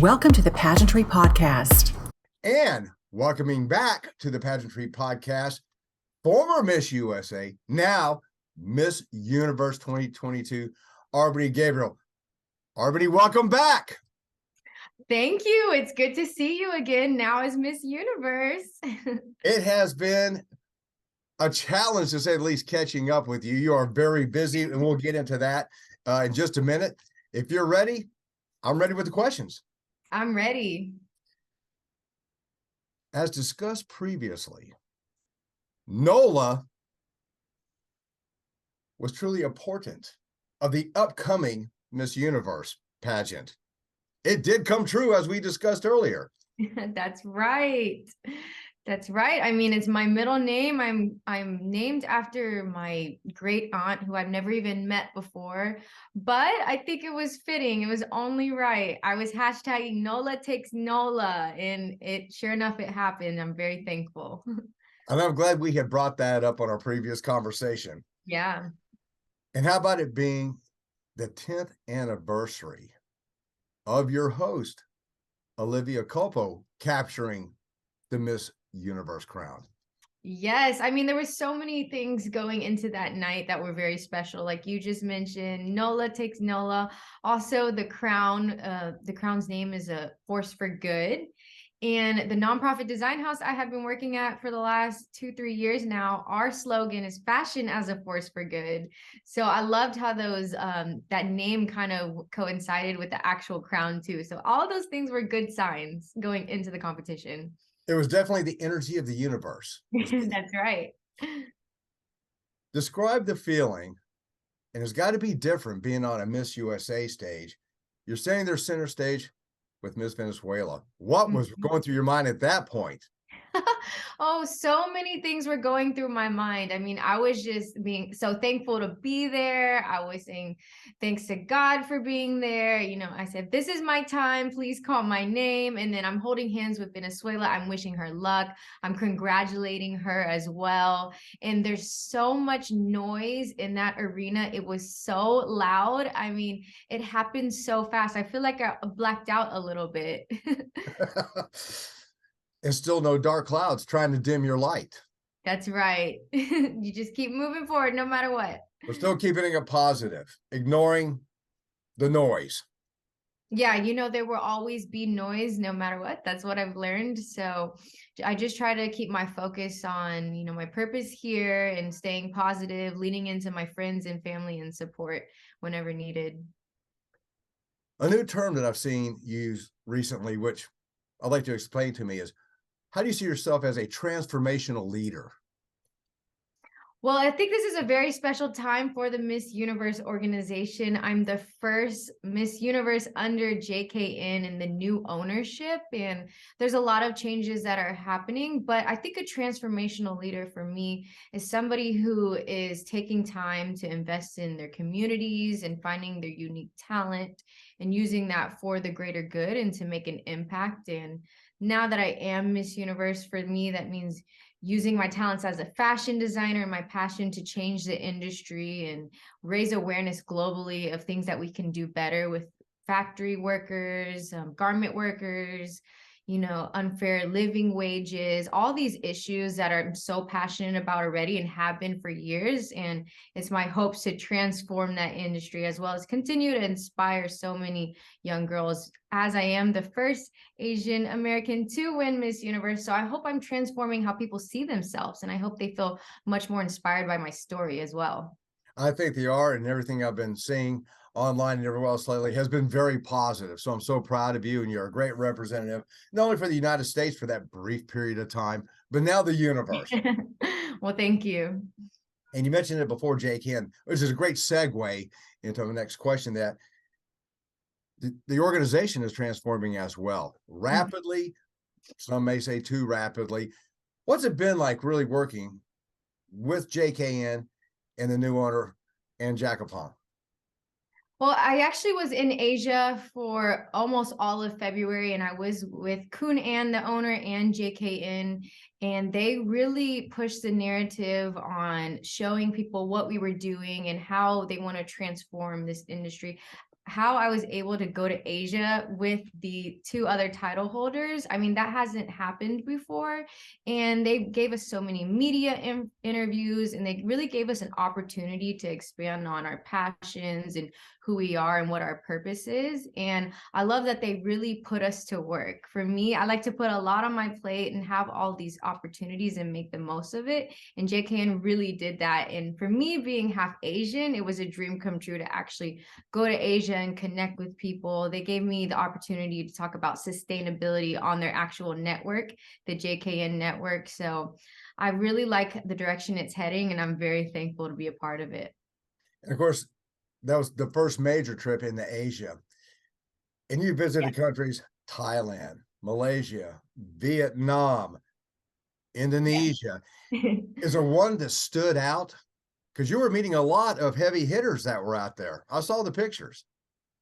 Welcome to the Pageantry PodCast. And welcoming back to the Pageantry PodCast, former Miss USA, now Miss Universe 2022, R'Bonney Gabriel. R'Bonney, welcome back. Thank you. It's good to see you again now as Miss Universe. It has been a challenge, to say the least, catching up with you. You are very busy, and we'll get into that in just a minute. If you're ready, I'm ready with the questions. I'm ready. As discussed previously, NOLA was truly a portent of the upcoming Miss Universe pageant. It did come true, as we discussed earlier. That's right. That's right. I mean, it's my middle name. I'm named after my great aunt who I've never even met before, but I think it was fitting. It was only right. I was hashtagging NOLA takes NOLA, and it sure enough, it happened. I'm very thankful. And I'm glad we had brought that up on our previous conversation. Yeah. And how about it being the 10th anniversary of your host, Olivia Culpo, capturing the Miss Universe crown? Yes, I mean, there were so many things going into that night that were very special. Like you just mentioned, NOLA takes NOLA. Also, the crown's name is a force for good. And the nonprofit design house I have been working at for the last 2-3 years now, our slogan is fashion as a force for good. So I loved how those that name kind of coincided with the actual crown too. So all of those things were good signs going into the competition. It was definitely the energy of the universe. That's right. Describe the feeling, and it's got to be different being on a Miss USA stage. You're standing there center stage with Miss Venezuela. What was going through your mind at that point? Oh, so many things were going through my mind. I mean, I was just being so thankful to be there. I was saying thanks to God for being there. You know, I said, this is my time. Please call my name. And then I'm holding hands with Venezuela. I'm wishing her luck. I'm congratulating her as well. And there's so much noise in that arena. It was so loud. I mean, it happened so fast. I feel like I blacked out a little bit. And still no dark clouds trying to dim your light. That's right. You just keep moving forward no matter what. We're still keeping it positive, ignoring the noise. Yeah, you know, there will always be noise no matter what. That's what I've learned. So I just try to keep my focus on, you know, my purpose here and staying positive, leaning into my friends and family and support whenever needed. A new term that I've seen used recently, which I'd like to explain to me, is how do you see yourself as a transformational leader? Well, I think this is a very special time for the Miss Universe organization. I'm the first Miss Universe under JKN and the new ownership, and there's a lot of changes that are happening, but I think a transformational leader for me is somebody who is taking time to invest in their communities and finding their unique talent and using that for the greater good and to make an impact. And now that I am Miss Universe, for me, that means using my talents as a fashion designer and my passion to change the industry and raise awareness globally of things that we can do better with factory workers, garment workers, you know, unfair living wages, all these issues that I'm so passionate about already and have been for years. And it's my hopes to transform that industry as well as continue to inspire so many young girls, as I am the first Asian American to win Miss Universe. So I hope I'm transforming how people see themselves, and I hope they feel much more inspired by my story as well. I think they are, and everything I've been seeing online and everywhere else lately has been very positive. So I'm so proud of you, and you're a great representative, not only for the United States for that brief period of time, but now the universe. Well, thank you. And you mentioned it before, JKN, which is a great segue into the next question, that the organization is transforming as well, rapidly. Some may say too rapidly. What's it been like really working with JKN and the new owner and Jacopon? Well, I actually was in Asia for almost all of February, and I was with Kun An, the owner, and JKN, and they really pushed the narrative on showing people what we were doing and how they want to transform this industry. how I was able to go to Asia with the two other title holders. I mean, that hasn't happened before. And they gave us so many media interviews, and they really gave us an opportunity to expand on our passions and who we are and what our purpose is. And I love that they really put us to work. For me, I like to put a lot on my plate and have all these opportunities and make the most of it. And JKN really did that. And for me, being half Asian, it was a dream come true to actually go to Asia and connect with people. They gave me the opportunity to talk about sustainability on their actual network, the JKN network. So I really like the direction it's heading, and I'm very thankful to be a part of it. And of course, that was the first major trip into Asia. And you visited countries, Thailand, Malaysia, Vietnam, Indonesia. Is there one that stood out? Because you were meeting a lot of heavy hitters that were out there. I saw the pictures.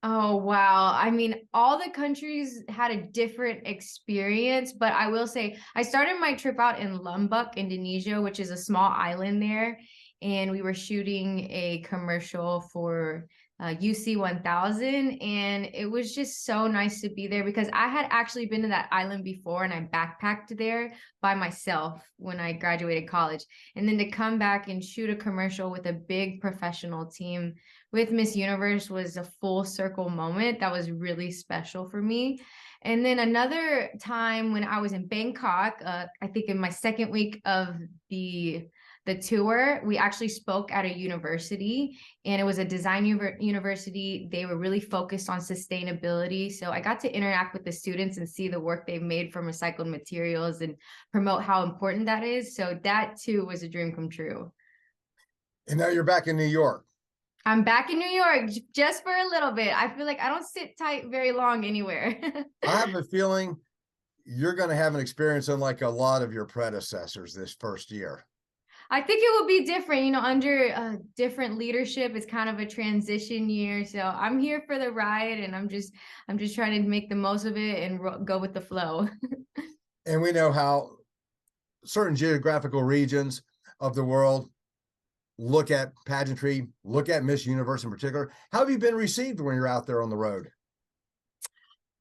Oh, wow. I mean, all the countries had a different experience, but I will say I started my trip out in Lombok, Indonesia, which is a small island there. And we were shooting a commercial for UC 1000. And it was just so nice to be there because I had actually been to that island before, and I backpacked there by myself when I graduated college. And then to come back and shoot a commercial with a big professional team with Miss Universe was a full circle moment that was really special for me. And then another time when I was in Bangkok, I think in my second week of the tour, we actually spoke at a university, and it was a design university. They were really focused on sustainability. So I got to interact with the students and see the work they've made from recycled materials and promote how important that is. So that too was a dream come true. And now you're back in New York. I'm back in New York just for a little bit. I feel like I don't sit tight very long anywhere. I have a feeling you're going to have an experience unlike a lot of your predecessors this first year. I think it will be different, you know, under different leadership. It's kind of a transition year. So I'm here for the ride, and I'm just trying to make the most of it and go with the flow. And we know how certain geographical regions of the world look at pageantry, look at Miss Universe in particular. How have you been received when you're out there on the road?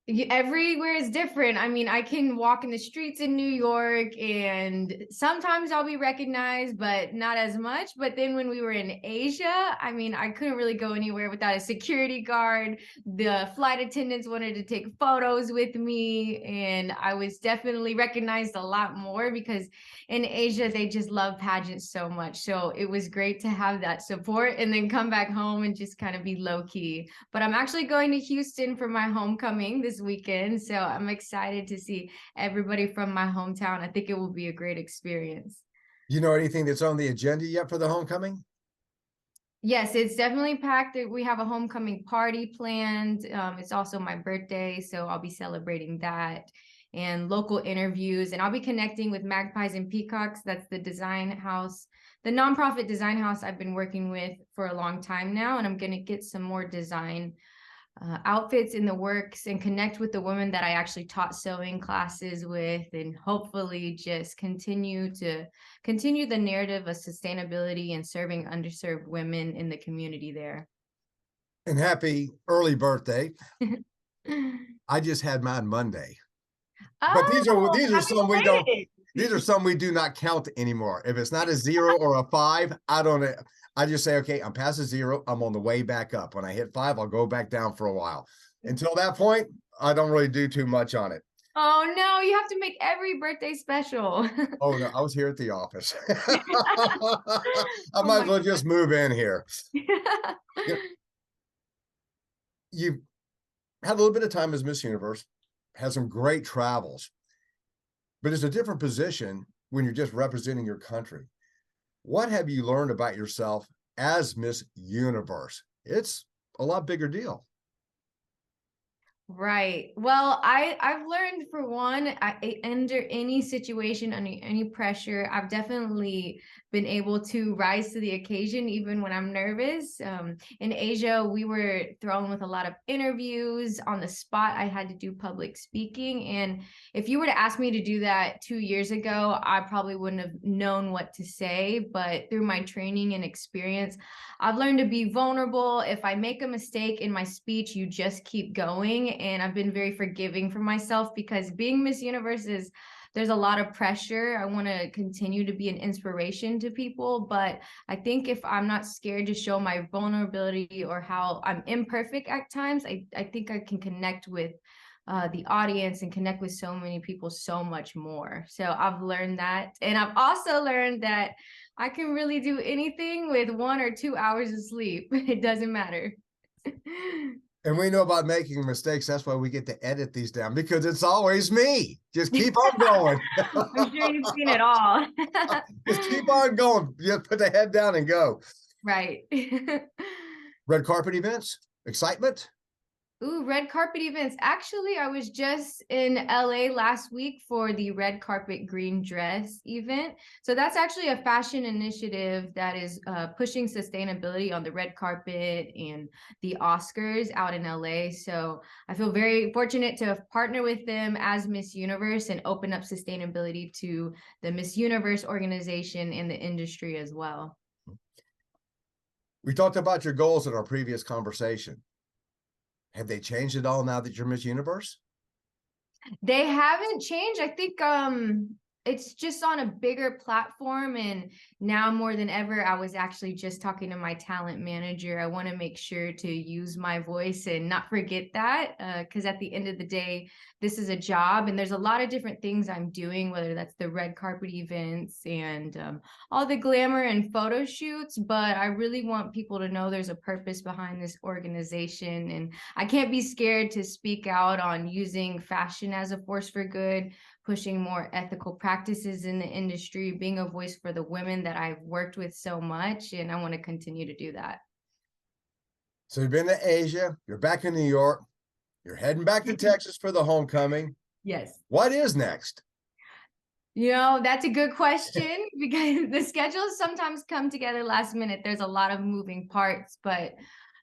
Everywhere is different. I mean, I can walk in the streets in New York, and sometimes I'll be recognized, but not as much. But then when we were in Asia, I mean, I couldn't really go anywhere without a security guard. The flight attendants wanted to take photos with me, and I was definitely recognized a lot more because in Asia, they just love pageants so much. So it was great to have that support and then come back home and just kind of be low key. But I'm actually going to Houston for my homecoming this weekend. So I'm excited to see everybody from my hometown. I think it will be a great experience. You know anything that's on the agenda yet for the homecoming? Yes, it's definitely packed. We have a homecoming party planned. It's also my birthday, so I'll be celebrating that, and local interviews. And I'll be connecting with Magpies and Peacocks. That's the design house, the nonprofit design house I've been working with for a long time now. And I'm going to get some more design outfits in the works and connect with the women that I actually taught sewing classes with, and hopefully just continue the narrative of sustainability and serving underserved women in the community there. And happy early birthday. I just had mine Monday. But these are some we don't, these are some we do not count anymore. If it's not a 0 or a 5, I don't know. I just say, okay, I'm past a 0. I'm on the way back up. When I hit 5, I'll go back down for a while. Until that point, I don't really do too much on it. Oh no, you have to make every birthday special. Oh no, I was here at the office. I might as well just move in here. You had a little bit of time as Miss Universe, had some great travels, but it's a different position when you're just representing your country. What have you learned about yourself as Miss Universe? It's a lot bigger deal. Right. Well, I've learned, for one, under any situation, under any pressure, I've definitely been able to rise to the occasion, even when I'm nervous. In Asia, we were thrown with a lot of interviews on the spot. I had to do public speaking, and if you were to ask me to do that 2 years ago, I probably wouldn't have known what to say. But through my training and experience, I've learned to be vulnerable. If I make a mistake in my speech, you just keep going. And I've been very forgiving for myself, because being Miss Universe there's a lot of pressure. I want to continue to be an inspiration to people, but I think if I'm not scared to show my vulnerability or how I'm imperfect at times, I think I can connect with the audience and connect with so many people so much more. So I've learned that. And I've also learned that I can really do anything with 1 or 2 hours of sleep. It doesn't matter. And we know about making mistakes. That's why we get to edit these down, because it's always me. Just keep on going. I'm sure you've seen it all. Just keep on going. Just put the head down and go. Right. Red carpet events, excitement. Ooh, red carpet events. Actually, I was just in LA last week for the red carpet green dress event. So that's actually a fashion initiative that is pushing sustainability on the red carpet and the Oscars out in LA. So I feel very fortunate to have partnered with them as Miss Universe and open up sustainability to the Miss Universe organization and the industry as well. We talked about your goals in our previous conversation. Have they changed at all now that you're Miss Universe? They haven't changed. I think it's just on a bigger platform, and now more than ever, I was actually just talking to my talent manager. I want to make sure to use my voice and not forget that, because at the end of the day, this is a job, and there's a lot of different things I'm doing, whether that's the red carpet events and all the glamour and photo shoots. But I really want people to know there's a purpose behind this organization, and I can't be scared to speak out on using fashion as a force for good, pushing more ethical practices in the industry, being a voice for the women that I've worked with so much, and I want to continue to do that. So you've been to Asia, you're back in New York, you're heading back to Texas for the homecoming. Yes. What is next? That's a good question, because the schedules sometimes come together last minute. There's a lot of moving parts, but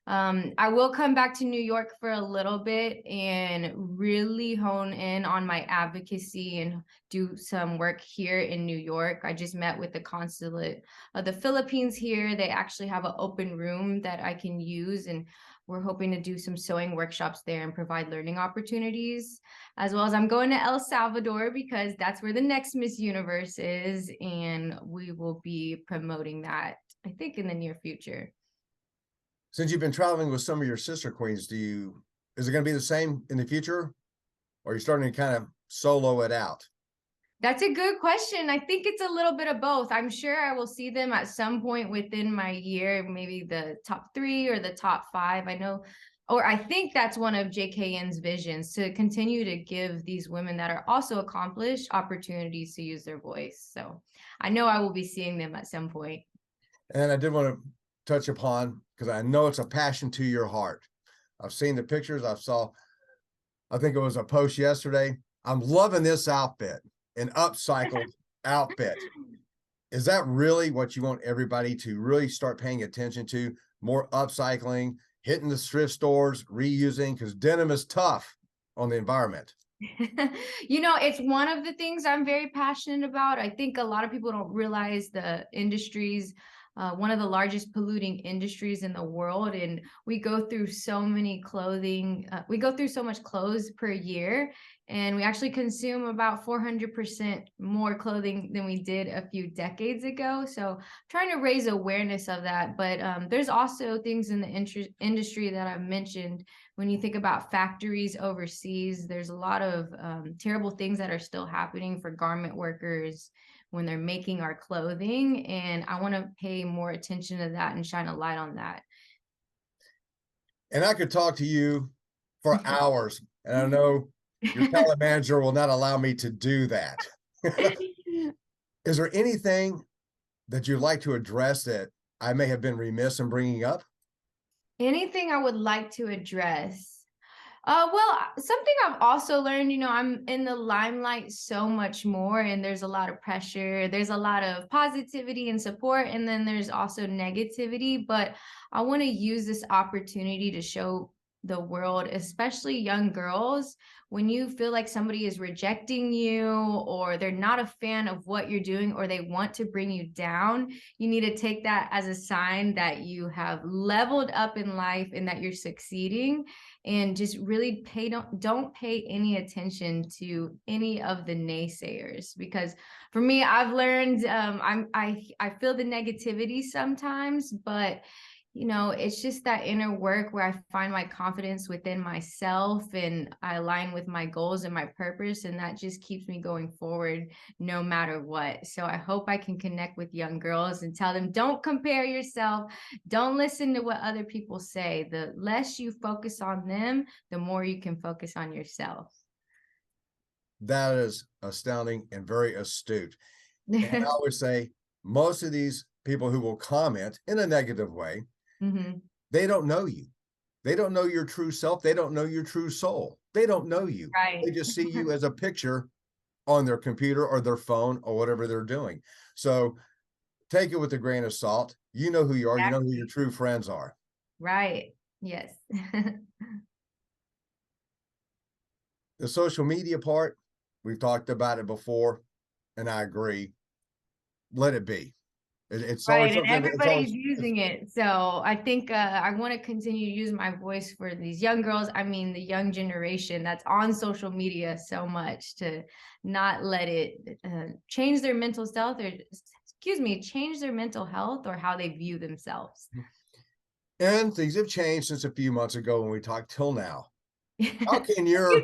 I will come back to New York for a little bit and really hone in on my advocacy and do some work here in New York. I just met with the consulate of the Philippines here. They actually have an open room that I can use, and we're hoping to do some sewing workshops there and provide learning opportunities, as well as I'm going to El Salvador because that's where the next Miss Universe is, and we will be promoting that, I think, in the near future. Since you've been traveling with some of your sister queens, is it going to be the same in the future? Or are you starting to kind of solo it out? That's a good question. I think it's a little bit of both. I'm sure I will see them at some point within my year, maybe the top 3 or the top 5. I think that's one of JKN's visions, to continue to give these women that are also accomplished opportunities to use their voice. So I know I will be seeing them at some point. And I did want to touch upon, because I know it's a passion to your heart. I've seen the pictures. I think it was a post yesterday. I'm loving this outfit, an upcycled outfit. Is that really what you want everybody to really start paying attention to? More upcycling, hitting the thrift stores, reusing, because denim is tough on the environment. It's one of the things I'm very passionate about. I think a lot of people don't realize the industry's one of the largest polluting industries in the world, and we go through so much clothes per year, and we actually consume about 400% more clothing than we did a few decades ago. So I'm trying to raise awareness of that. But there's also things in the industry that I've mentioned. When you think about factories overseas, there's a lot of terrible things that are still happening for garment workers when they're making our clothing. And I want to pay more attention to that and shine a light on that. And I could talk to you for hours, and I know your talent manager will not allow me to do that. Is there anything that you'd like to address that I may have been remiss in bringing up? Anything I would like to address? Well, something I've also learned, I'm in the limelight so much more, and there's a lot of pressure. There's a lot of positivity and support, and then there's also negativity. But I want to use this opportunity to show the world, especially young girls, when you feel like somebody is rejecting you or they're not a fan of what you're doing or they want to bring you down, you need to take that as a sign that you have leveled up in life and that you're succeeding, and just really don't pay any attention to any of the naysayers, because for me, I've learned, I feel the negativity sometimes, but it's just that inner work where I find my confidence within myself and I align with my goals and my purpose, and that just keeps me going forward no matter what. So I hope I can connect with young girls and tell them, don't compare yourself. Don't listen to what other people say. The less you focus on them, the more you can focus on yourself. That is astounding and very astute. And I always say, most of these people who will comment in a negative way, they don't know you. They don't know your true self. They don't know your true soul. They don't know you. Right. They just see you as a picture on their computer or their phone or whatever they're doing. So take it with a grain of salt. You know who you are. Exactly. You know who your true friends are. Right. Yes. The social media part, we've talked about it before, and I agree. Let it be. It's right, always and everybody's using it. So I think I want to continue to use my voice for these young girls. I mean, the young generation that's on social media so much, to not let it change their mental health, or change their mental health or how they view themselves. And things have changed since a few months ago when we talked till now. How can your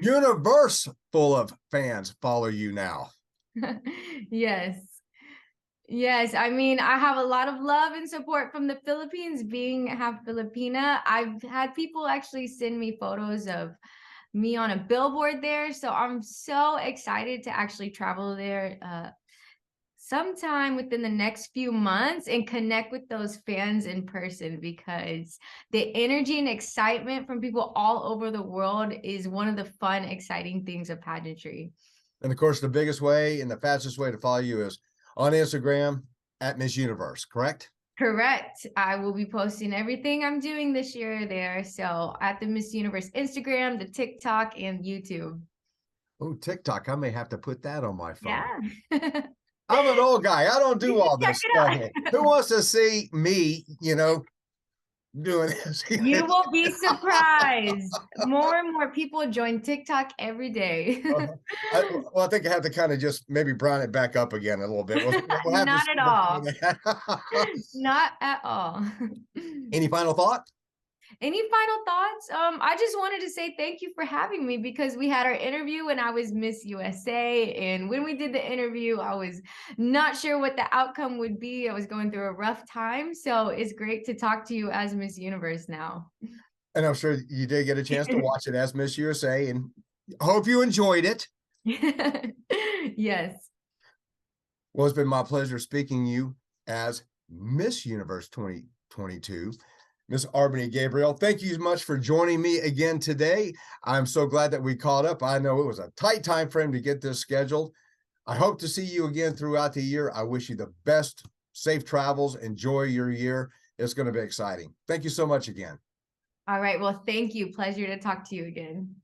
universe full of fans follow you now? Yes. Yes, I mean, I have a lot of love and support from the Philippines, being half Filipina. I've had people actually send me photos of me on a billboard there. So I'm so excited to actually travel there sometime within the next few months and connect with those fans in person, because the energy and excitement from people all over the world is one of the fun, exciting things of pageantry. And of course, the biggest way and the fastest way to follow you is on Instagram at Miss Universe, correct? Correct. I will be posting everything I'm doing this year there. So at the Miss Universe Instagram, the TikTok, and YouTube. Oh, TikTok. I may have to put that on my phone. Yeah. I'm an old guy. I don't do all this stuff. Who wants to see me, doing this? You will be surprised. More and more people join TikTok every day. I think I have to kind of just maybe brown it back up again a little bit. We'll have Not at all. Not at all. Any final thought? Any final thoughts? I just wanted to say thank you for having me, because we had our interview when I was Miss USA. And when we did the interview, I was not sure what the outcome would be. I was going through a rough time. So it's great to talk to you as Miss Universe now. And I'm sure you did get a chance to watch it as Miss USA, and hope you enjoyed it. Yes. Well, it's been my pleasure speaking to you as Miss Universe 2022. Ms. R'Bonney Gabriel, thank you so much for joining me again today. I'm so glad that we caught up. I know it was a tight time frame to get this scheduled. I hope to see you again throughout the year. I wish you the best, safe travels. Enjoy your year. It's going to be exciting. Thank you so much again. All right. Well, thank you. Pleasure to talk to you again.